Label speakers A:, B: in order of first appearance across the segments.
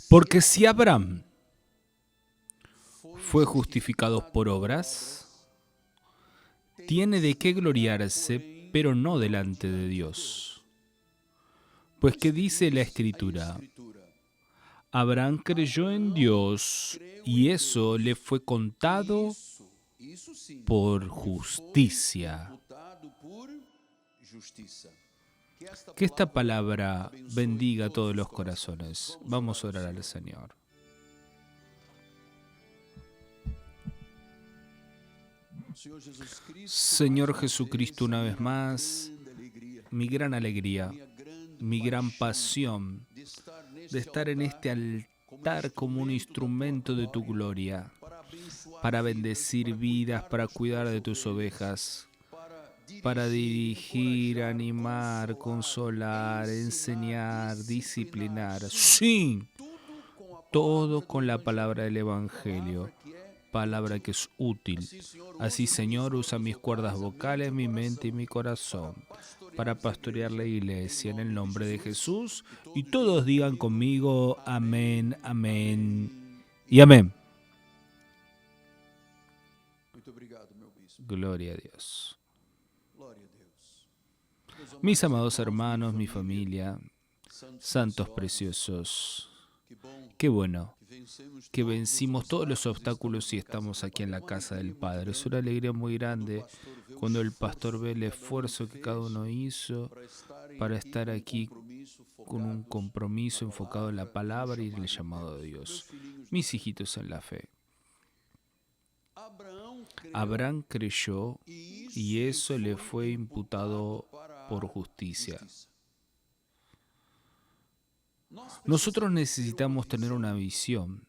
A: Porque si Abraham fue justificado por obras, tiene de qué gloriarse, pero no delante de Dios. Pues que dice la Escritura: Abraham creyó en Dios y eso le fue contado por justicia. Que esta palabra bendiga a todos los corazones. Vamos a orar al Señor. Señor Jesucristo, una vez más, mi gran alegría, mi gran pasión de estar en este altar como un instrumento de tu gloria, para bendecir vidas, para cuidar de tus ovejas, para dirigir, animar, consolar, enseñar, disciplinar. Sí, todo con la palabra del Evangelio, palabra que es útil. Así, Señor, usa mis cuerdas vocales, mi mente y mi corazón para pastorear la iglesia en el nombre de Jesús. Y todos digan conmigo: amén, amén y amén. Gloria a Dios. Mis amados hermanos, mi familia, santos preciosos, qué bueno que vencimos todos los obstáculos y estamos aquí en la casa del Padre. Es una alegría muy grande cuando el pastor ve el esfuerzo que cada uno hizo para estar aquí con un compromiso enfocado en la palabra y en el llamado de Dios. Mis hijitos en la fe. Abraham creyó y eso le fue imputado por justicia. Nosotros necesitamos tener una visión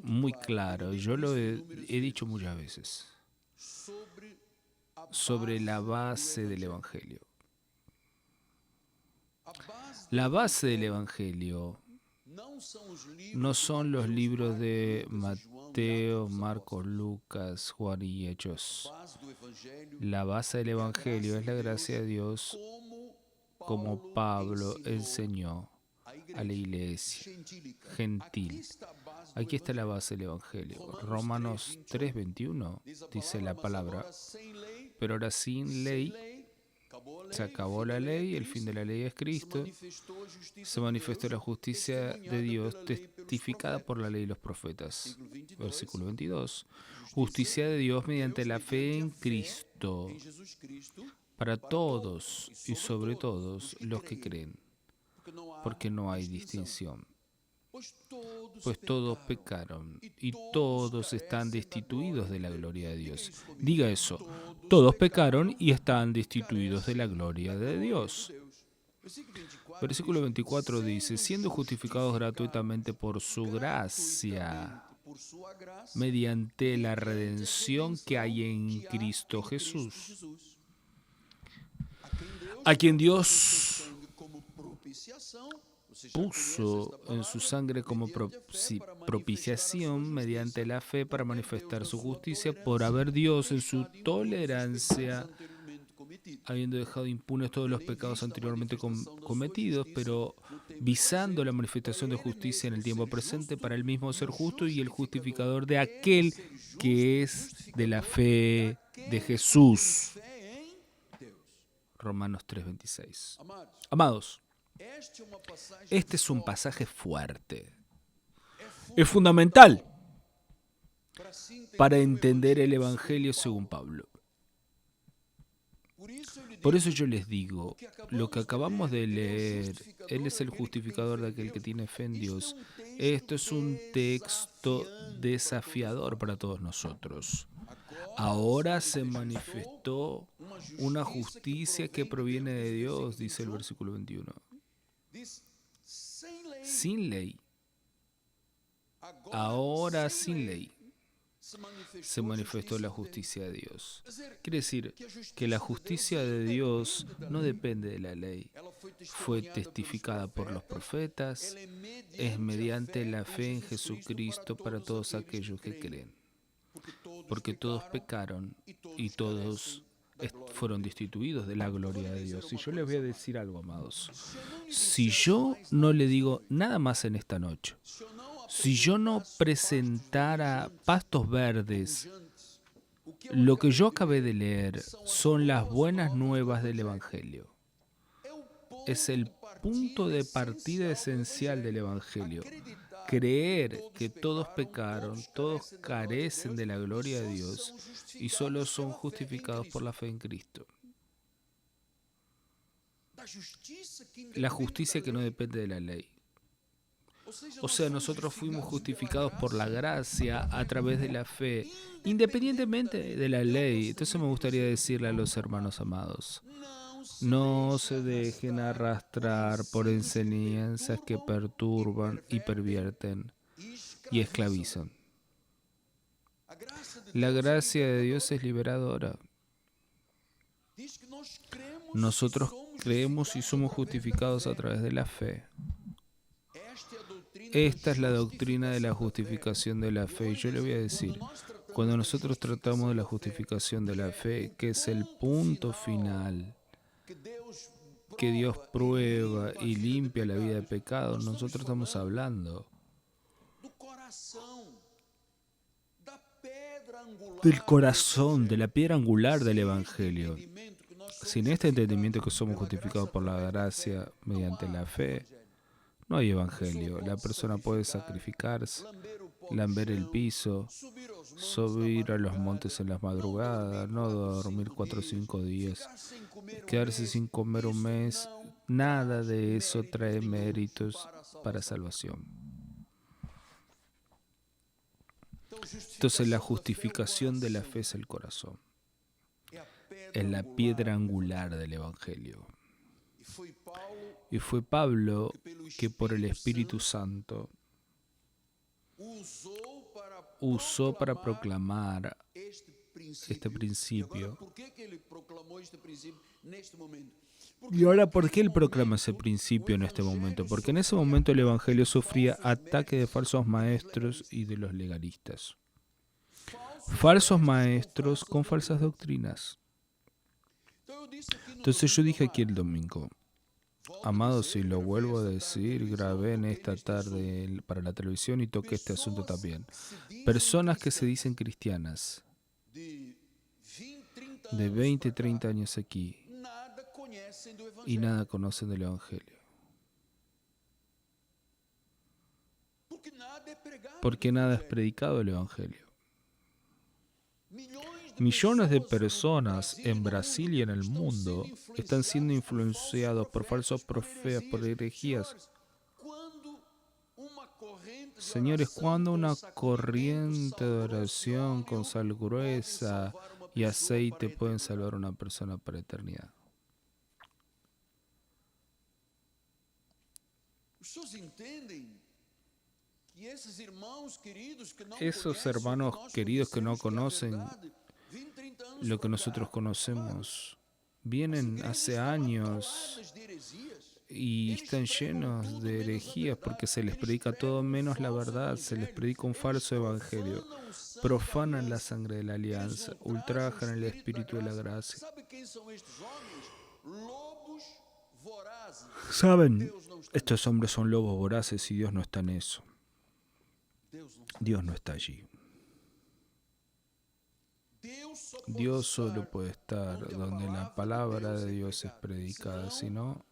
A: muy clara, yo lo he dicho muchas veces, sobre la base del Evangelio. La base del Evangelio no son los libros de Mateo, Marcos, Lucas, Juan y Hechos. La base del Evangelio es la gracia de Dios, como Pablo enseñó a la iglesia gentil. Aquí está la base del Evangelio. Romanos 3:21 dice la palabra: pero ahora sin ley, se acabó la ley, el fin de la ley es Cristo, se manifestó la justicia de Dios testificada por la ley y los profetas. Versículo 22. Justicia de Dios mediante la fe en Cristo, para todos y sobre todos los que creen, porque no hay distinción. Pues todos pecaron y todos están destituidos de la gloria de Dios. Diga eso: todos pecaron y están destituidos de la gloria de Dios. Versículo 24 dice: siendo justificados gratuitamente por su gracia, mediante la redención que hay en Cristo Jesús, a quien Dios puso en su sangre como propiciación mediante la fe para manifestar su justicia, por haber Dios en su tolerancia, habiendo dejado impunes todos los pecados anteriormente cometidos, pero visando la manifestación de justicia en el tiempo presente, para él mismo ser justo y el justificador de aquel que es de la fe de Jesús. Romanos 3:26. Amados, este es un pasaje fuerte. Es fundamental para entender el Evangelio según Pablo. Por eso yo les digo, lo que acabamos de leer, Él es el justificador de aquel que tiene fe en Dios. Esto es un texto desafiador para todos nosotros. Ahora se manifestó una justicia que proviene de Dios, dice el versículo 21. Sin ley. Ahora sin ley se manifestó la justicia de Dios. Quiere decir que la justicia de Dios no depende de la ley. Fue testificada por los profetas, es mediante la fe en Jesucristo para todos aquellos que creen. Porque todos pecaron y todos fueron destituidos de la gloria de Dios. Y yo les voy a decir algo, amados. Si yo no le digo nada más en esta noche, si yo no presentara Pastos Verdes, lo que yo acabé de leer son las buenas nuevas del Evangelio. Es el punto de partida esencial del Evangelio. Creer que todos pecaron, todos carecen de la gloria de Dios y solo son justificados por la fe en Cristo. La justicia que no depende de la ley. O sea, nosotros fuimos justificados por la gracia a través de la fe, independientemente de la ley. Entonces me gustaría decirle a los hermanos amados, no se dejen arrastrar por enseñanzas que perturban y pervierten y esclavizan. La gracia de Dios es liberadora. Nosotros creemos y somos justificados a través de la fe. Esta es la doctrina de la justificación de la fe. Y yo le voy a decir, cuando nosotros tratamos de la justificación de la fe, que es el punto final, que Dios prueba y limpia la vida de pecado, nosotros estamos hablando del corazón, de la piedra angular del Evangelio. Sin este entendimiento que somos justificados por la gracia mediante la fe, no hay Evangelio. La persona puede sacrificarse, lamber el piso, subir a los montes en las madrugadas, no dormir 4 o 5 días, quedarse sin comer un mes. Nada de eso trae méritos para salvación. Entonces la justificación de la fe es el corazón. Es la piedra angular del Evangelio. Y fue Pablo que por el Espíritu Santo usó para proclamar este principio. Y ahora, ¿por qué él proclama ese principio en este momento? Porque en ese momento el Evangelio sufría ataque de falsos maestros y de los legalistas. Falsos maestros con falsas doctrinas. Entonces yo dije aquí el domingo, amados, y lo vuelvo a decir, grabé en esta tarde para la televisión y toqué este asunto también. Personas que se dicen cristianas, de 20, 30 años aquí, y nada conocen del Evangelio. Porque nada es predicado el Evangelio. Millones de personas en Brasil y en el mundo están siendo influenciados por falsos profetas, por herejías. Señores, cuando una corriente de oración con sal gruesa y aceite pueden salvar a una persona para la eternidad. Esos hermanos queridos que no conocen lo que nosotros conocemos, vienen hace años y están llenos de herejías porque se les predica todo menos la verdad, se les predica un falso evangelio, profanan la sangre de la alianza, ultrajan el espíritu de la gracia. ¿Saben? Estos hombres son lobos voraces y Dios no está en eso. Dios no está allí. Dios solo puede estar donde la palabra de Dios es predicada, si no,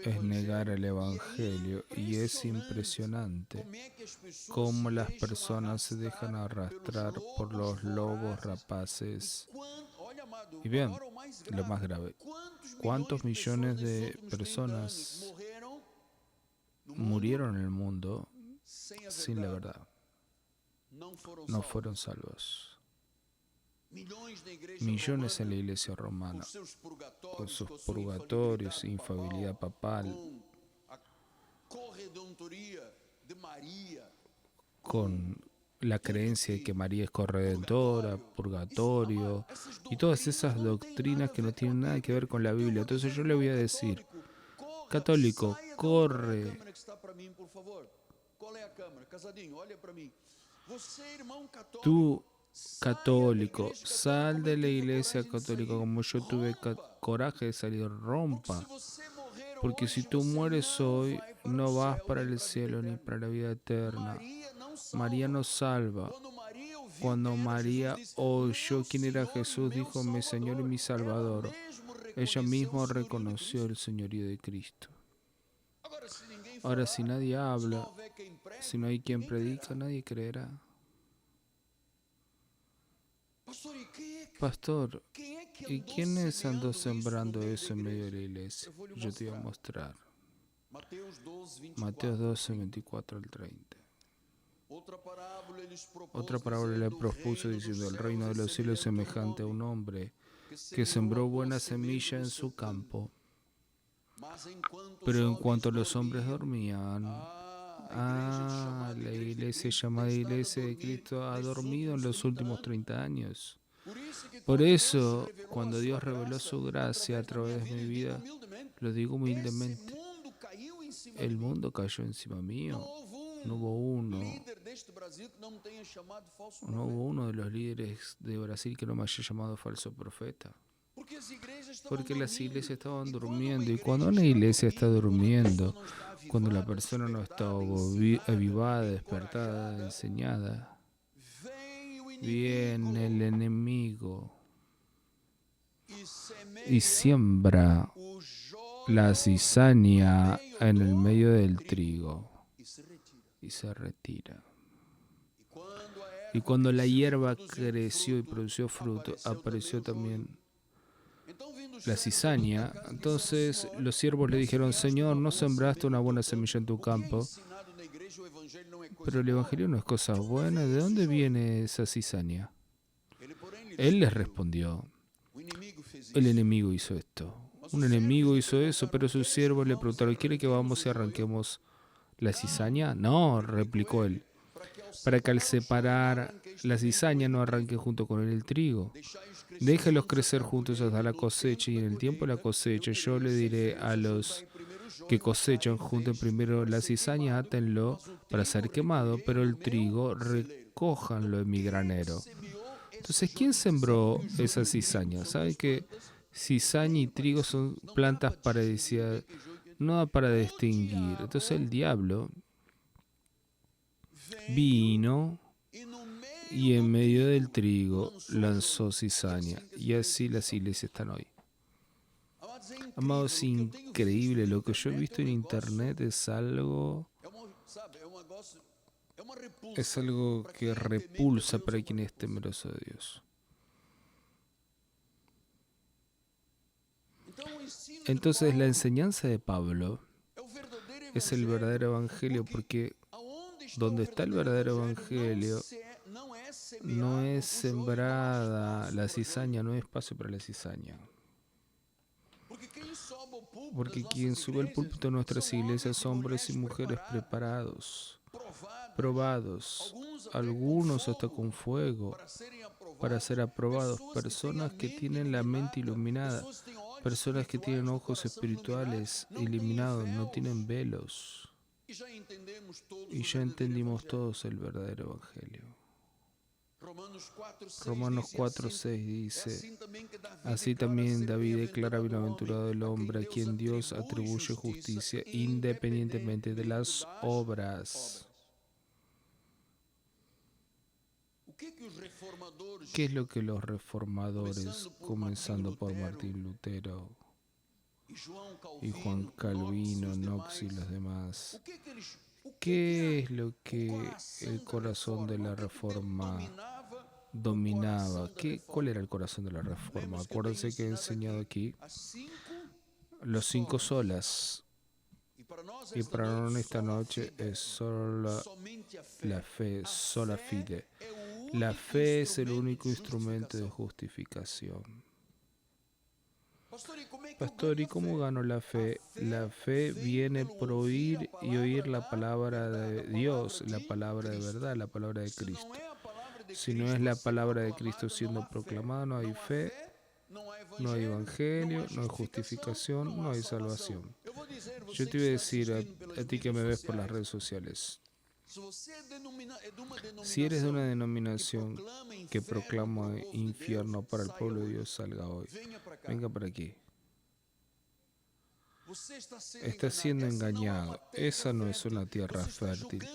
A: es negar el Evangelio. Y es impresionante cómo las personas se dejan arrastrar por los lobos rapaces. Y bien, lo más grave, ¿cuántos millones de personas murieron en el mundo sin la verdad? No fueron salvos. Millones en la iglesia romana, con sus purgatorios, infabilidad papal, con la creencia de que María es corredentora, purgatorio, y todas esas doctrinas que no tienen nada que ver con la Biblia. Entonces yo le voy a decir, católico, corre. Tú católico, sal de la iglesia católica como yo tuve coraje de salir, rompa. Porque si tú mueres hoy, no vas para el cielo ni para la vida eterna. María nos salva. Cuando María oyó quién era Jesús, dijo, mi Señor y mi Salvador. Ella misma reconoció el señorío de Cristo. Ahora, si nadie habla, si no hay quien predica, nadie creerá. Pastor, ¿y quiénes andó sembrando eso en medio de la iglesia? Yo te voy a mostrar. Mateo 12, 24 al 30. Otra parábola le propuso diciendo, el reino de los cielos es semejante a un hombre que sembró buena semilla en su campo. Pero en cuanto los hombres dormían, la iglesia llamada Iglesia de Cristo ha dormido en los últimos 30 años. Por eso, cuando Dios reveló su gracia a través de mi vida, lo digo humildemente, el mundo cayó encima mío. No hubo uno de los líderes de Brasil que no me haya llamado falso profeta. Porque las iglesias estaban durmiendo, y cuando una iglesia está durmiendo, cuando la persona no está avivada, despertada, enseñada, viene el enemigo y siembra la cizaña en el medio del trigo y se retira. Y cuando la hierba creció y produjo fruto, apareció también la cizaña. Entonces los siervos le dijeron, Señor, no sembraste una buena semilla en tu campo, pero el evangelio no es cosa buena. ¿De dónde viene esa cizaña? Él les respondió, el enemigo hizo esto. Un enemigo hizo eso, pero sus siervos le preguntaron, ¿quiere que vamos y arranquemos la cizaña? No, replicó él, para que al separar la cizaña no arranque junto con él el trigo. Déjalos crecer juntos hasta la cosecha, y en el tiempo de la cosecha yo le diré a los que cosechan, junten primero la cizaña, átenlo para ser quemado, pero el trigo recójanlo en mi granero. Entonces, ¿quién sembró esa cizaña? ¿Saben que cizaña y trigo son plantas paradisíacas? No da para distinguir. Entonces el diablo vino y en medio del trigo lanzó cizaña. Y así las iglesias están hoy. Amados, es increíble. Lo que yo he visto en internet es algo que repulsa para quien es temeroso de Dios. Entonces la enseñanza de Pablo es el verdadero evangelio, porque donde está el verdadero evangelio no es sembrada la cizaña, no hay espacio para la cizaña. Porque quien sube al púlpito de nuestras iglesias son hombres y mujeres preparados, probados, algunos hasta con fuego, para ser aprobados, personas que tienen la mente iluminada, personas que tienen ojos espirituales iluminados, no tienen velos. Y ya entendimos todos el verdadero evangelio. Romanos 4:6 dice, así también David declara bienaventurado el hombre a quien Dios atribuye justicia independientemente de las obras. ¿Qué es lo que los reformadores, comenzando por Martín Lutero y Juan Calvino, Knox y los demás, qué es lo que el corazón de la reforma dominaba? ¿Cuál era el corazón de la reforma? Acuérdense que he enseñado aquí los 5 solas. Y para esta noche es solo la fe, sola fide. La fe es el único instrumento de justificación. Pastor, ¿y cómo gano la fe? La fe viene por oír y oír la palabra de Dios, la palabra de verdad, la palabra de Cristo. Si no es la palabra de Cristo siendo proclamada, no hay fe, no hay evangelio, no hay justificación, no hay salvación. Yo te voy a decir a ti que me ves por las redes sociales, Si eres de una denominación que proclama infierno para el pueblo de Dios, salga hoy. Venga para aquí. Estás siendo engañado. Esa no es una tierra fértil.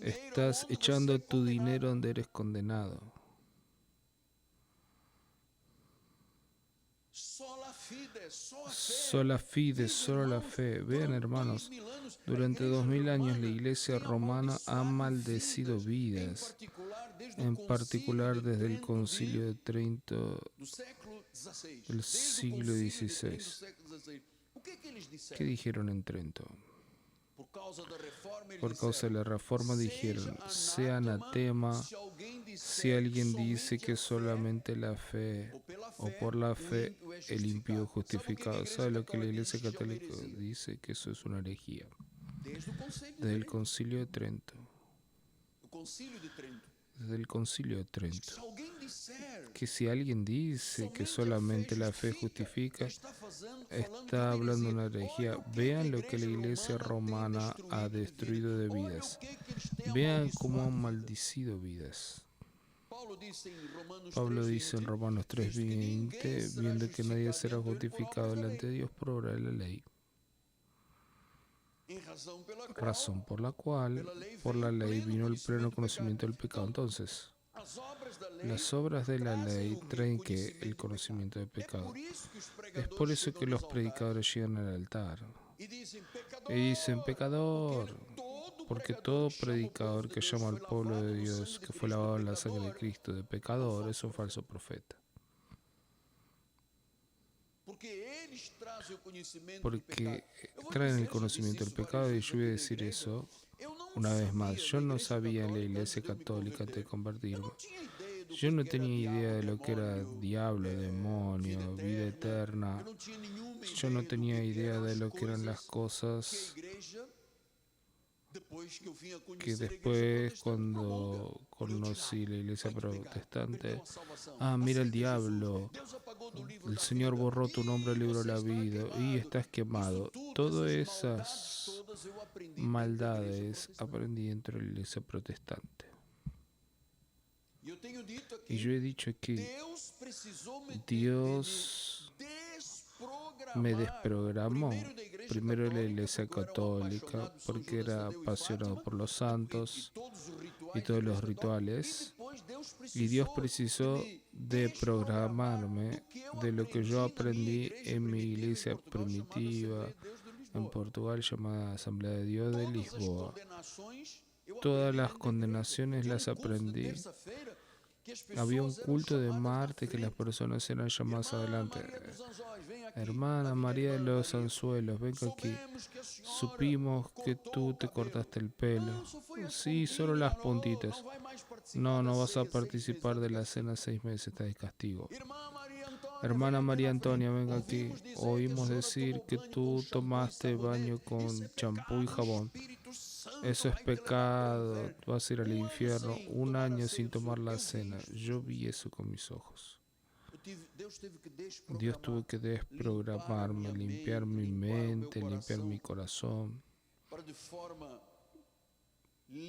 A: Estás echando tu dinero donde eres condenado. Sola fide, solo la fe. Vean, hermanos, durante 2000 años la Iglesia romana ha maldecido vidas, en particular desde el Concilio de Trento del siglo XVI. ¿Qué dijeron en Trento? Por causa de la reforma dijeron, sea anatema si alguien dice que solamente la fe o por la fe el impío es justificado. ¿Sabe lo que la Iglesia Católica dice? Que eso es una herejía. Desde el Concilio de Trento. Desde el Concilio de Trento. Que si alguien dice que solamente la fe justifica, está hablando de una herejía. Vean lo que la Iglesia romana ha destruido de vidas. Vean cómo han maldecido vidas. Pablo dice en Romanos 3:20, viendo que nadie será justificado delante de Dios por obra de la ley. Razón por la cual, por la ley, vino el pleno conocimiento del pecado. Entonces, las obras de la ley traen que el conocimiento del pecado. Es por eso que los predicadores llegan al altar y dicen, pecador, porque todo predicador que llama al pueblo de Dios, que fue lavado en la sangre de Cristo, de pecador, es un falso profeta. Porque traen el conocimiento del pecado, y yo voy a decir eso una vez más. Yo no sabía en la Iglesia Católica antes de convertirme. Yo no tenía idea de lo que era diablo, demonio, vida eterna. Yo no tenía idea de lo que eran las cosas que después, cuando conocí la Iglesia protestante, mira el diablo, el Señor borró tu nombre del libro de la vida y estás quemado. Todas esas maldades aprendí dentro de la Iglesia protestante. Y yo he dicho que Dios me desprogramó primero de la Iglesia Católica porque era apasionado por los santos y todos los rituales, y Dios precisó deprogramarme de lo que yo aprendí en mi iglesia primitiva en Portugal llamada Asamblea de Dios de Lisboa. Todas las condenaciones las aprendí. Había un culto de Marte que las personas eran llamadas adelante. Hermana María de los Anzuelos, venga aquí. Supimos que tú te cortaste el pelo. Sí, solo las puntitas. No vas a participar de la cena 6 meses, está de castigo. Hermana María Antonia, venga aquí. Oímos decir que tú tomaste baño con champú y jabón. Eso es pecado. Vas a ir al infierno 1 año sin tomar la cena. Yo vi eso con mis ojos. Dios tuvo que desprogramarme, limpiar mi mente, limpiar mi corazón,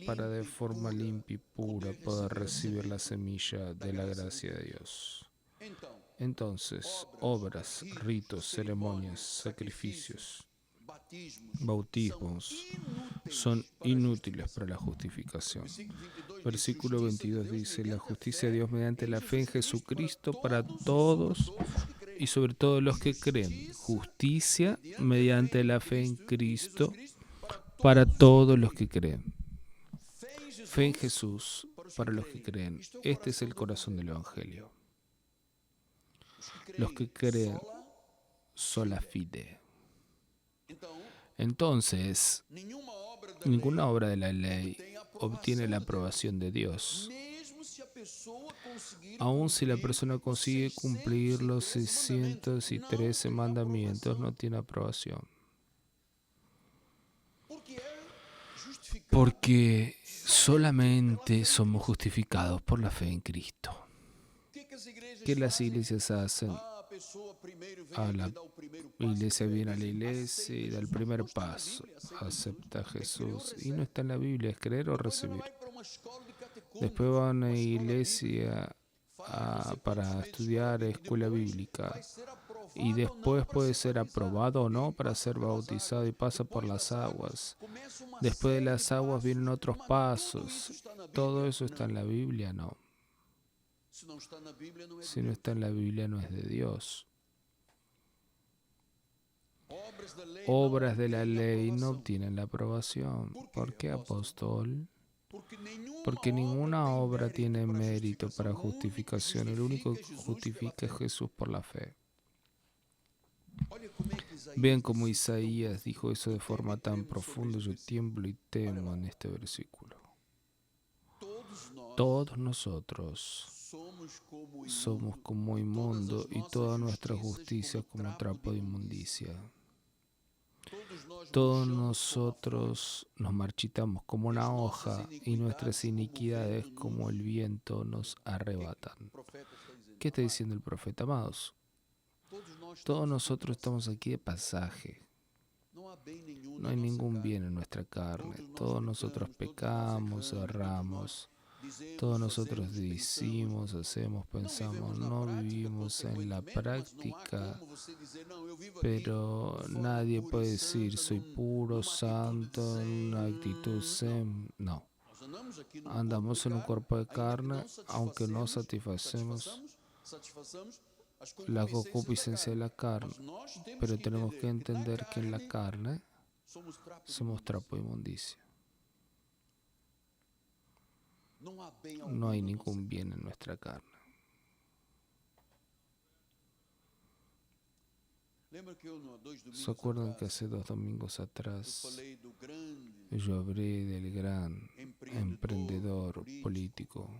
A: para de forma limpia y pura poder recibir la semilla de la gracia de Dios. Entonces, obras, ritos, ceremonias, sacrificios, bautismos son inútiles para la justificación. Versículo 22 dice, la justicia de Dios mediante la fe en Jesucristo para todos y sobre todo los que creen. Justicia mediante la fe en Cristo para todos los que creen. Fe en Jesús para los que creen. Este es el corazón del Evangelio. Los que creen sola fide. Entonces, ninguna obra de la ley obtiene la aprobación de Dios. Aun si la persona consigue cumplir los 613 mandamientos, no tiene aprobación. Porque solamente somos justificados por la fe en Cristo. ¿Qué las iglesias hacen? a la iglesia, viene a la iglesia y da el primer paso, acepta a Jesús. Y no está en la Biblia, es creer o recibir. Después va a una iglesia para estudiar escuela bíblica. Y después puede ser aprobado o no para ser bautizado y pasa por las aguas. Después de las aguas vienen otros pasos. ¿Todo eso está en la Biblia? No. Si no está en la Biblia, no es de Dios. Obras de la ley no obtienen la aprobación. ¿Por qué, apóstol? Porque ninguna obra tiene mérito para justificación. El único que justifica es Jesús por la fe. Vean cómo Isaías dijo eso de forma tan profunda. Yo tiemblo y temo en este versículo. Todos nosotros somos como inmundo y toda nuestra justicia como trapo de inmundicia. Todos nosotros nos marchitamos como una hoja y nuestras iniquidades como el viento nos arrebatan. ¿Qué está diciendo el profeta, amados? Todos nosotros estamos aquí de pasaje. No hay ningún bien en nuestra carne. Todos nosotros pecamos, erramos. Todos nosotros decimos, hacemos, pensamos, no vivimos en la práctica, pero nadie puede decir soy puro, santo, una actitud zen. No. Andamos en un cuerpo de carne, aunque no satisfacemos la concupiscencia de la carne, pero tenemos que entender que en la carne somos trapo de inmundicia. No hay ningún bien en nuestra carne. ¿Se acuerdan que hace 2 domingos atrás yo hablé del gran emprendedor político,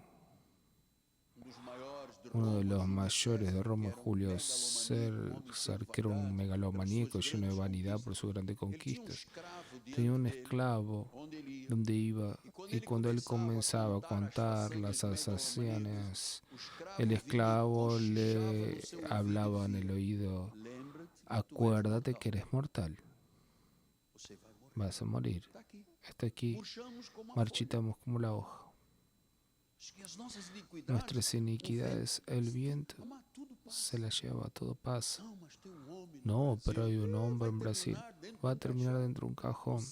A: uno de los mayores de Roma, Julio César, que era un megalomaníaco lleno de vanidad por sus grandes conquistas? Tenía un esclavo donde iba, y cuando él comenzaba a contar las ascensiones, el esclavo le hablaba en el oído: acuérdate que eres mortal, vas a morir. Está aquí, marchitamos como la hoja. Nuestras iniquidades, el viento se las lleva, todo pasa. No, pero hay un hombre en Brasil, va a terminar dentro de un cajón,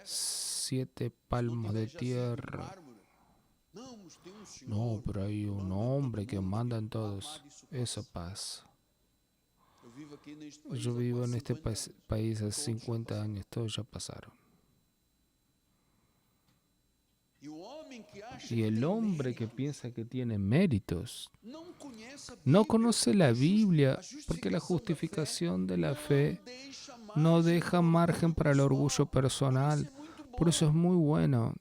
A: 7 palmos de tierra. No, pero hay un hombre que manda en todos. Eso pasa. Yo vivo en este país hace 50 años, todos ya pasaron. Y el hombre que piensa que tiene méritos no conoce la Biblia, porque la justificación de la fe no deja margen para el orgullo personal. Por eso es muy bueno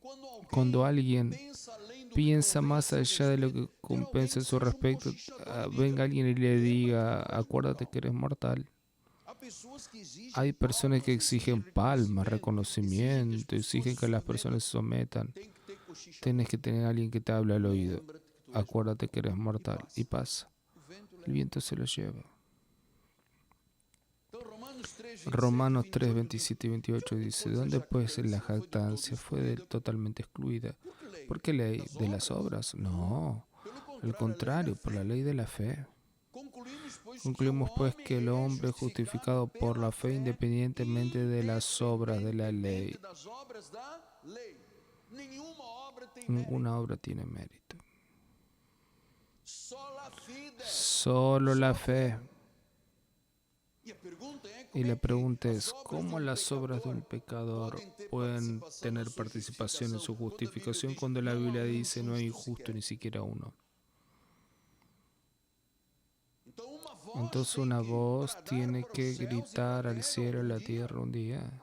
A: cuando alguien piensa más allá de lo que compensa en su respecto, venga alguien y le diga: acuérdate que eres mortal. Hay personas que exigen palmas, reconocimiento, exigen que las personas se sometan. Tienes que tener a alguien que te hable al oído: acuérdate que eres mortal. Y pasa. El viento se lo lleva. Romanos 3, 27 y 28 dice: ¿dónde pues la jactancia fue totalmente excluida? ¿Por qué ley? ¿De las obras? No, al contrario, por la ley de la fe. Concluimos pues que el hombre es justificado por la fe independientemente de las obras de la ley. Ninguna obra tiene mérito. Solo la fe. Y la pregunta es: ¿cómo las obras de un pecador pueden tener participación en su justificación cuando la Biblia dice no hay justo ni siquiera uno? Entonces una voz tiene que gritar al cielo y a la tierra un día.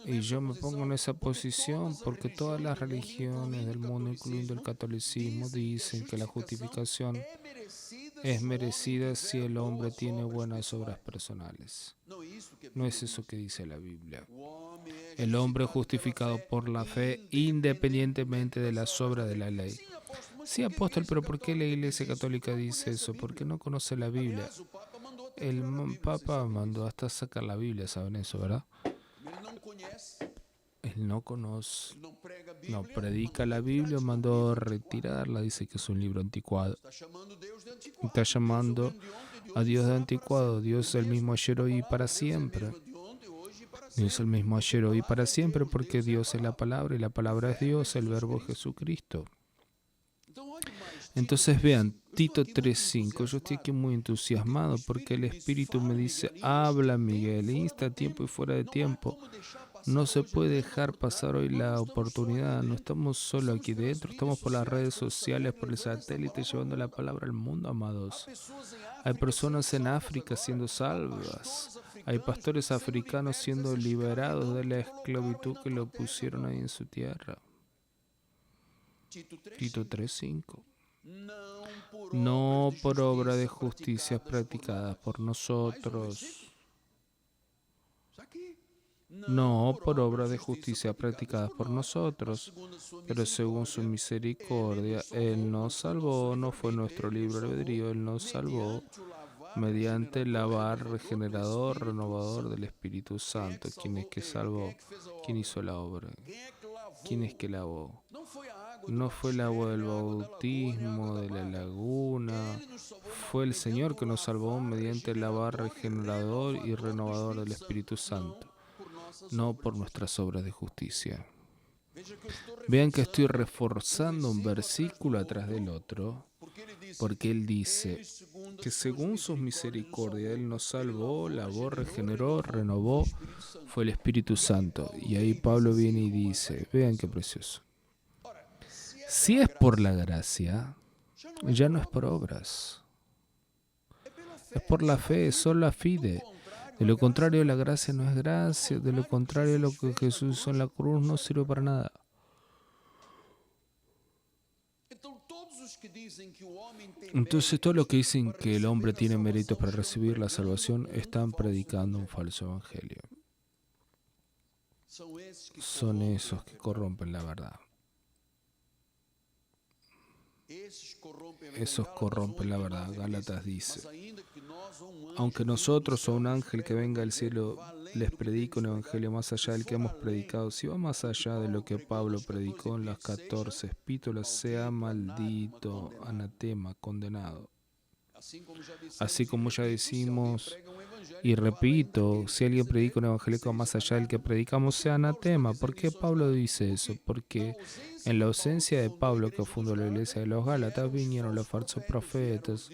A: Y yo me pongo en esa posición porque todas las religiones del mundo, incluyendo el catolicismo, dicen que la justificación es merecida si el hombre tiene buenas obras personales. No es eso que dice la Biblia. El hombre es justificado por la fe independientemente de las obras de la ley. Sí, apóstol, pero ¿por qué la Iglesia Católica dice eso? Porque no conoce la Biblia. El Papa mandó hasta sacar la Biblia, ¿saben eso, verdad? Él no conoce, no predica la Biblia, mandó retirarla, dice que es un libro anticuado. Está llamando a Dios de anticuado. Dios es el mismo ayer, hoy y para siempre. Dios es el mismo ayer, hoy y para siempre, porque Dios es la palabra y la palabra es Dios, el verbo es Jesucristo. Entonces vean, Tito 3:5, yo estoy aquí muy entusiasmado porque el Espíritu me dice, habla Miguel, insta a tiempo y fuera de tiempo. No se puede dejar pasar hoy la oportunidad, no estamos solo aquí dentro, estamos por las redes sociales, por el satélite, llevando la palabra al mundo, amados. Hay personas en África siendo salvas, hay pastores africanos siendo liberados de la esclavitud que lo pusieron ahí en su tierra. Tito 3:5. No por obra de justicia practicadas por nosotros. No por obra de justicia practicadas por nosotros, pero según su misericordia, Él nos salvó, no fue nuestro libre albedrío, Él nos salvó mediante el lavar regenerador, renovador del Espíritu Santo. ¿Quién es que salvó? ¿Quién hizo la obra? ¿Quién es que lavó? No fue el agua del bautismo, de la laguna. Fue el Señor que nos salvó mediante el lavar regenerador y renovador del Espíritu Santo, no por nuestras obras de justicia. Vean que estoy reforzando un versículo atrás del otro, porque Él dice que según sus misericordias Él nos salvó, lavó, regeneró, renovó, fue el Espíritu Santo. Y ahí Pablo viene y dice, vean qué precioso. Si es por la gracia, ya no es por obras. Es por la fe, sola fide. De lo contrario, la gracia no es gracia. De lo contrario, lo que Jesús hizo en la cruz no sirve para nada. Entonces, todos los que dicen que el hombre tiene méritos para recibir la salvación están predicando un falso evangelio. Son esos que corrompen la verdad. Esos corrompen la verdad. Gálatas dice, aunque nosotros o un ángel que venga del cielo les predique un evangelio más allá del que hemos predicado, si va más allá de lo que Pablo predicó en las 14 epístolas, sea maldito, anatema, condenado. Así como ya decimos y repito, si alguien predica un evangelio que va más allá del que predicamos, sea anatema. ¿Por qué Pablo dice eso? Porque en la ausencia de Pablo, que fundó la iglesia de los Gálatas, vinieron los falsos profetas,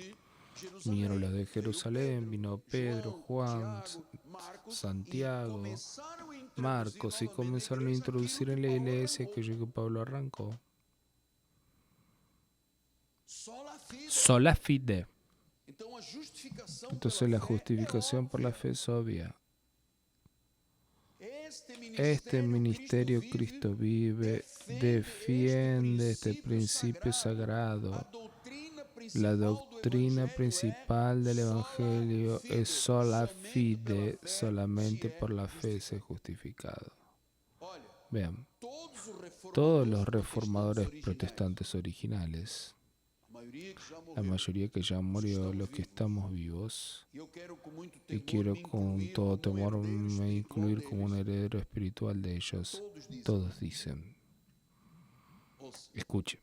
A: vinieron los de Jerusalén, vino Pedro, Juan, Santiago, Marcos, y comenzaron a introducir en la iglesia aquello que Pablo arrancó. Sola fide. Entonces la justificación por la fe es obvia. Este ministerio Cristo vive, defiende este principio sagrado. La doctrina principal del Evangelio es sola fide, solamente por la fe se ha justificado. Vean, todos los reformadores protestantes originales, la mayoría que ya murió, los que estamos vivos, y quiero con todo temor me incluir como un heredero espiritual de ellos, todos dicen, escuche,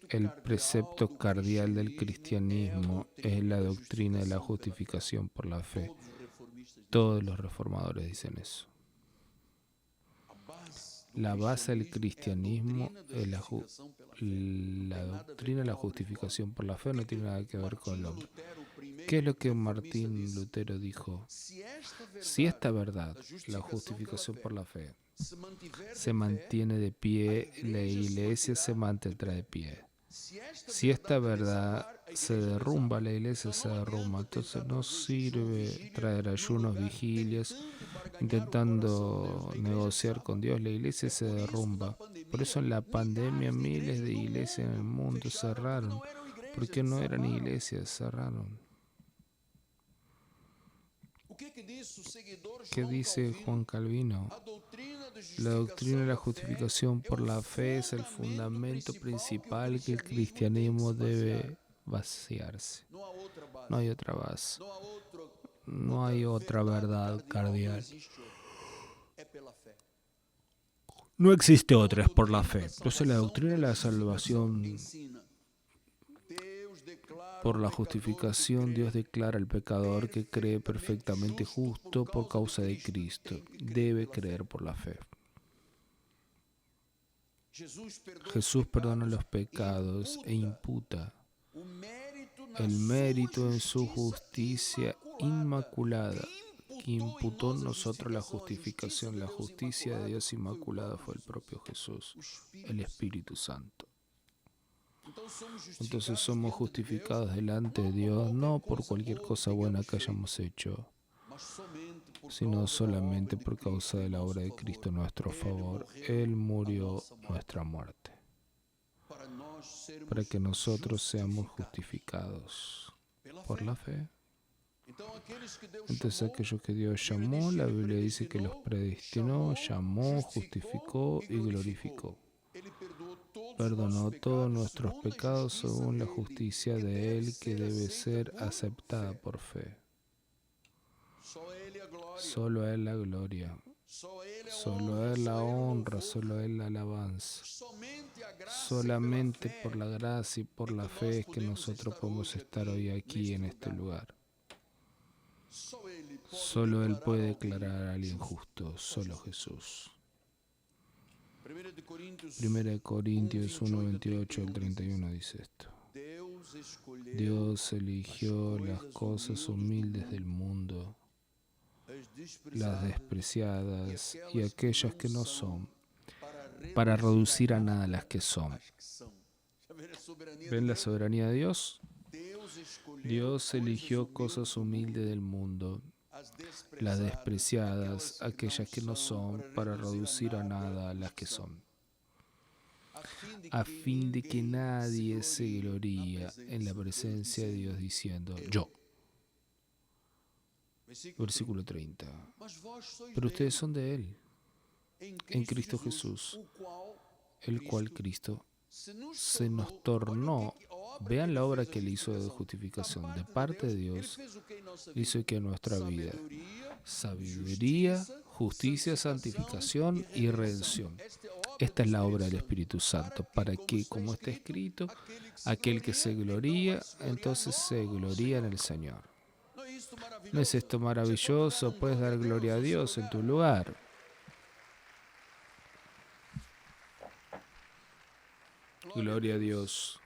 A: el precepto cardial del cristianismo es la doctrina de la justificación por la fe. Todos los reformadores dicen eso. La base del cristianismo es la doctrina de la justificación por la fe, no tiene nada que ver con el hombre. ¿Qué es lo que Martín Lutero dijo? Si esta verdad, la justificación por la fe, se mantiene de pie, la iglesia se mantendrá de pie. Si esta verdad se derrumba, la iglesia se derrumba. Entonces no sirve traer ayunos, vigilias, intentando negociar con Dios. La iglesia se derrumba. Por eso en la pandemia miles de iglesias en el mundo cerraron. Porque no eran iglesias, cerraron. ¿Qué dice Juan Calvino? La doctrina de la justificación por la fe es el fundamento principal que el cristianismo debe vaciarse. No hay otra base. No hay otra verdad cardial. No existe otra, es por la fe. Entonces la doctrina de la salvación por la justificación, Dios declara al pecador que cree perfectamente justo por causa de Cristo. Debe creer por la fe. Jesús perdona los pecados e imputa el mérito en su justicia inmaculada, que imputó en nosotros la justificación. La justicia de Dios inmaculada fue el propio Jesús, el Espíritu Santo. Entonces somos justificados delante de Dios no por cualquier cosa buena que hayamos hecho, sino solamente por causa de la obra de Cristo a nuestro favor. Él murió nuestra muerte, para que nosotros seamos justificados por la fe. Entonces aquellos que Dios llamó, la Biblia dice que los predestinó, llamó, justificó y glorificó. Perdonó todos nuestros pecados según la justicia de Él, que debe ser aceptada por fe. Solo a Él la gloria, solo a Él la honra, solo a Él la alabanza. Solamente por la gracia y por la fe es que nosotros podemos estar hoy aquí en este lugar. Solo Él puede declarar a alguien justo, solo Jesús. 1 Corintios 1, 28 al 31 dice esto. Dios eligió las cosas humildes del mundo, las despreciadas y aquellas que no son, para reducir a nada las que son. ¿Ven la soberanía de Dios? Dios eligió cosas humildes del mundo, las despreciadas, aquellas que no son, para reducir a nada las que son, a fin de que nadie se gloríe en la presencia de Dios diciendo, yo. Versículo 30. Pero ustedes son de Él, en Cristo Jesús, el cual Cristo se nos tornó. Vean la obra que Él hizo de justificación. De parte de Dios, hizo que nuestra vida, sabiduría, justicia, santificación y redención. Esta es la obra del Espíritu Santo, para que, como está escrito, aquel que se gloría, entonces se gloría en el Señor. ¿No es esto maravilloso? Puedes dar gloria a Dios en tu lugar. Gloria a Dios.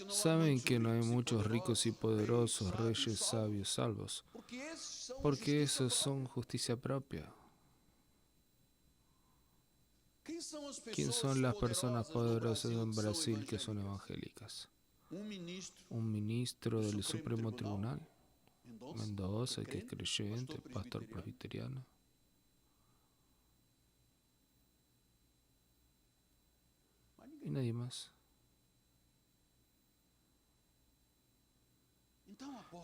A: Saben que no hay muchos ricos y poderosos, reyes, sabios, salvos, porque esos son justicia propia. ¿Quién son las personas poderosas en Brasil que son evangélicas? Un ministro del Supremo Tribunal, Mendoza, que es creyente, pastor presbiteriano. Y nadie más.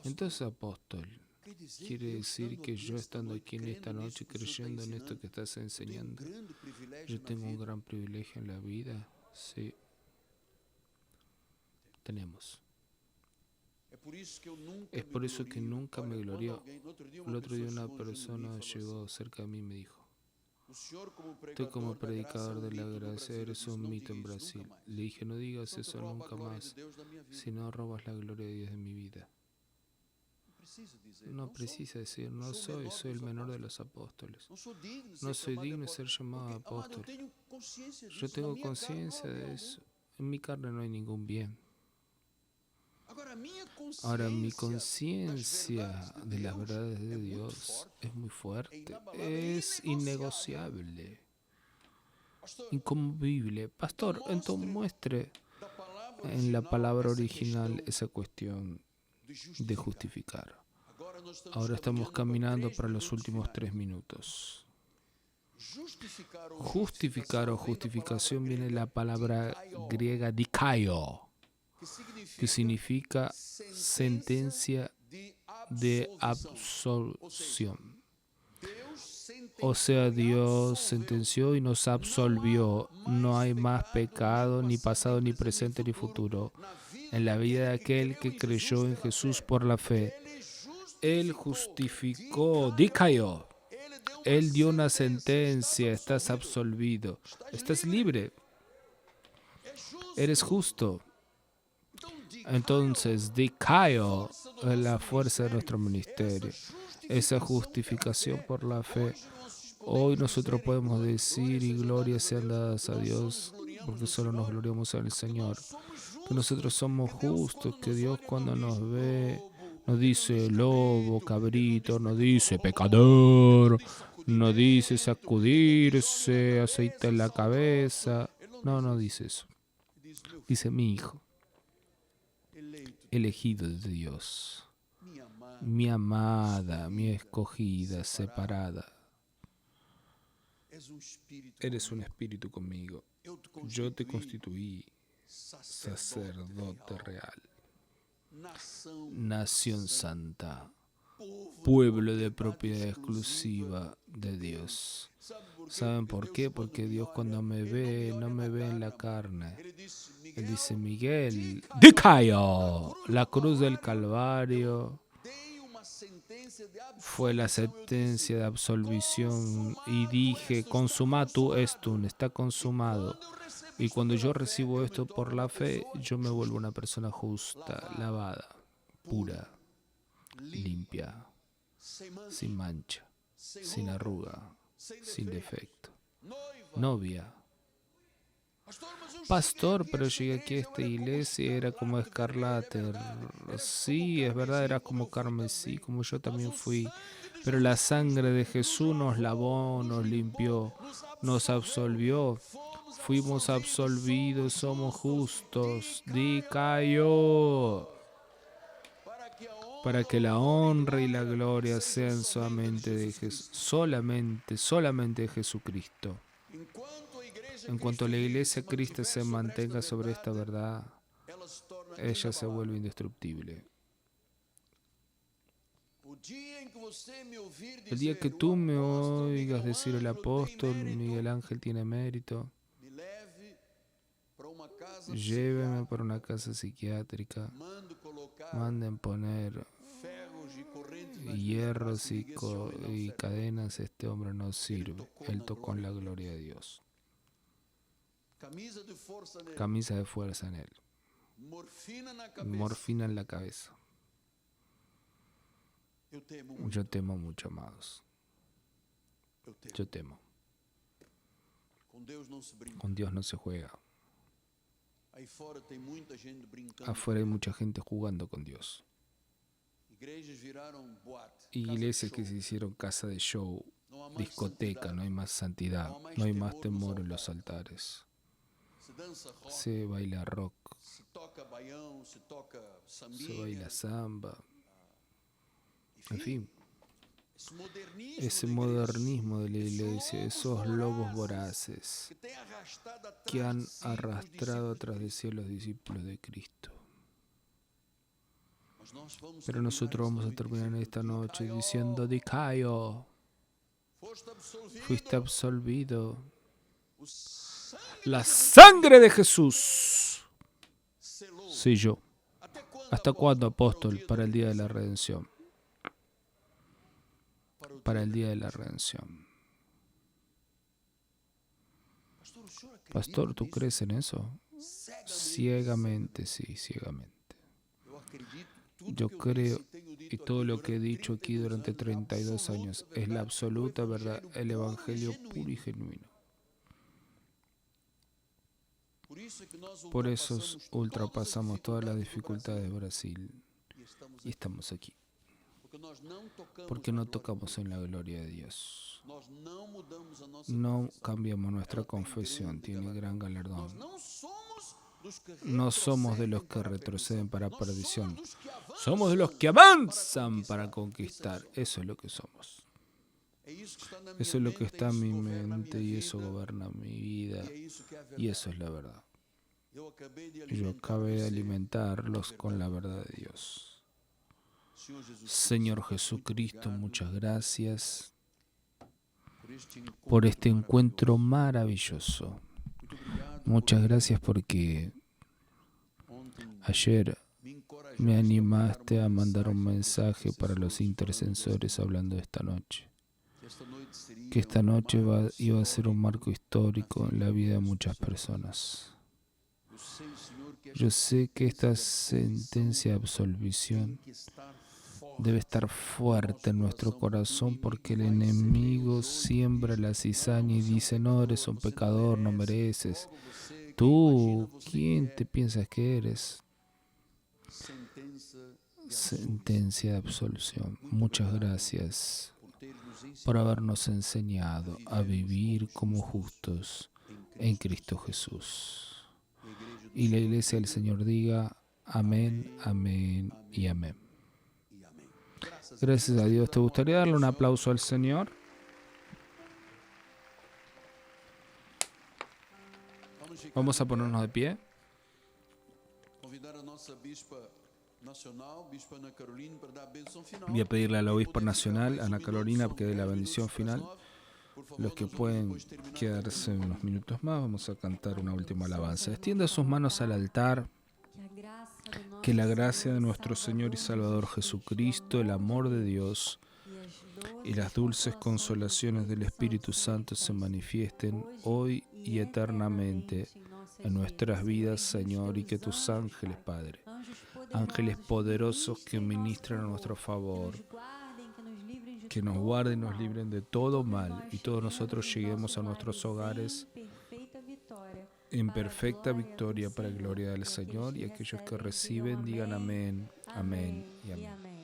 A: Entonces, apóstol, quiere decir que yo, estando aquí en esta noche creyendo en esto que estás enseñando, yo tengo un gran privilegio en la vida. Sí, tenemos. Es por eso que nunca me glorío. El otro día una persona llegó cerca de mí y me dijo, tú como predicador de la gracia eres un mito en Brasil. Le dije, no digas eso nunca más, si no robas la gloria de Dios de mi vida. No precisa decir, no soy el menor de los apóstoles. No soy digno de ser llamado apóstol. Yo tengo conciencia de eso. En mi carne no hay ningún bien. Ahora, mi conciencia de las verdades de Dios es muy fuerte, es innegociable, inconmovible. Pastor, entonces muestre en la palabra original esa cuestión de justificar. Ahora estamos caminando para los últimos 3 minutos. Justificar o justificación viene de la palabra griega dikaio, que significa sentencia de absolución. O sea, Dios sentenció y nos absolvió. No hay más pecado, ni pasado, ni presente, ni futuro, en la vida de aquel que creyó en Jesús por la fe. Él justificó, dikaiō. Él dio una sentencia, estás absolvido, estás libre, eres justo. Entonces, dikaiō es la fuerza de nuestro ministerio, esa justificación por la fe. Hoy nosotros podemos decir, y glorias sean dadas a Dios, porque solo nos gloriamos en el Señor, que nosotros somos justos, que Dios cuando nos ve nos dice lobo, cabrito, nos dice pecador, nos dice sacudirse, aceite en la cabeza. No, no dice eso. Dice mi hijo, elegido de Dios, mi amada, mi escogida, separada. Eres un espíritu conmigo. Yo te constituí sacerdote real, nación santa, pueblo de propiedad exclusiva de Dios. ¿Saben por qué? Porque Dios cuando me ve, no me ve en la carne. Él dice, Miguel, dikaiō, la cruz del Calvario fue la sentencia de absolvición y dije, consumatu estun, está consumado. Y cuando yo recibo esto por la fe, yo me vuelvo una persona justa, lavada, pura, limpia, sin mancha, sin arruga, sin defecto. Novia. Pastor, pero llegué aquí a esta iglesia, era como escarlata. Sí, es verdad, era como carmesí, como yo también fui. Pero la sangre de Jesús nos lavó, nos limpió, nos absolvió. Fuimos absolvidos, somos justos. dikaiō. Para que la honra y la gloria sean solamente de solamente de Jesucristo. En cuanto la iglesia Cristo se mantenga sobre esta verdad, ella se vuelve indestructible. El día que tú me oigas decir el apóstol Miguel Ángel tiene mérito, lléveme para una casa psiquiátrica, manden poner hierros y cadenas, este hombre no sirve, él tocó en la gloria de Dios. Camisa de fuerza en él, morfina en la cabeza. Yo temo mucho, amados. Yo temo. Con Dios no se juega. Afuera hay mucha gente jugando con Dios. Iglesias que se hicieron casa de show, discoteca, no hay más santidad, no hay más temor en los altares. Se baila rock, se baila samba, en fin. Ese modernismo de la iglesia, esos lobos voraces que han arrastrado tras de sí a los discípulos de Cristo. Pero nosotros vamos a terminar esta noche diciendo, dikaiō, fuiste absolvido. La sangre de Jesús selló. ¿Hasta cuándo, apóstol? Para el día de la redención. Para el día de la redención. Pastor, ¿tú crees en eso? Ciegamente, sí, ciegamente. Yo creo, y todo lo que he dicho aquí durante 32 años, es la absoluta verdad, el evangelio puro y genuino. Por eso ultrapasamos todas las dificultades de Brasil y estamos aquí. Porque no tocamos en la gloria de Dios. No cambiamos nuestra confesión, tiene gran galardón. No somos de los que retroceden para perdición. Somos de los que avanzan para conquistar. Eso es lo que somos. Eso es lo que está en mi mente y eso gobierna mi vida. Y eso es la verdad. Yo acabé de alimentarlos con la verdad de Dios. Señor Jesucristo, muchas gracias. por este encuentro maravilloso. Muchas gracias porque ayer me animaste a mandar un mensaje para los intercesores hablando de esta noche. Que esta noche iba a ser un marco histórico en la vida de muchas personas. Yo sé que esta sentencia de absolución debe estar fuerte en nuestro corazón porque el enemigo siembra la cizaña y dice: no, eres un pecador, no mereces. Tú, ¿quién te piensas que eres? Sentencia de absolución. Muchas gracias por habernos enseñado a vivir como justos en Cristo Jesús. Y la Iglesia del Señor diga: amén, amén y amén. Gracias a Dios. ¿Te gustaría darle un aplauso al Señor? Vamos a ponernos de pie. Voy a pedirle a la obispa nacional, Ana Carolina, que dé la bendición final. Los que pueden quedarse unos minutos más, vamos a cantar una última alabanza. Extienda sus manos al altar. Que la gracia de nuestro Señor y Salvador Jesucristo, el amor de Dios y las dulces consolaciones del Espíritu Santo se manifiesten hoy y eternamente en nuestras vidas, Señor, y que tus ángeles, Padre, ángeles poderosos que ministran a nuestro favor, que nos guarden y nos libren de todo mal, y todos nosotros lleguemos a nuestros hogares en perfecta victoria para la gloria del Señor, y aquellos que reciben digan amén, amén y amén.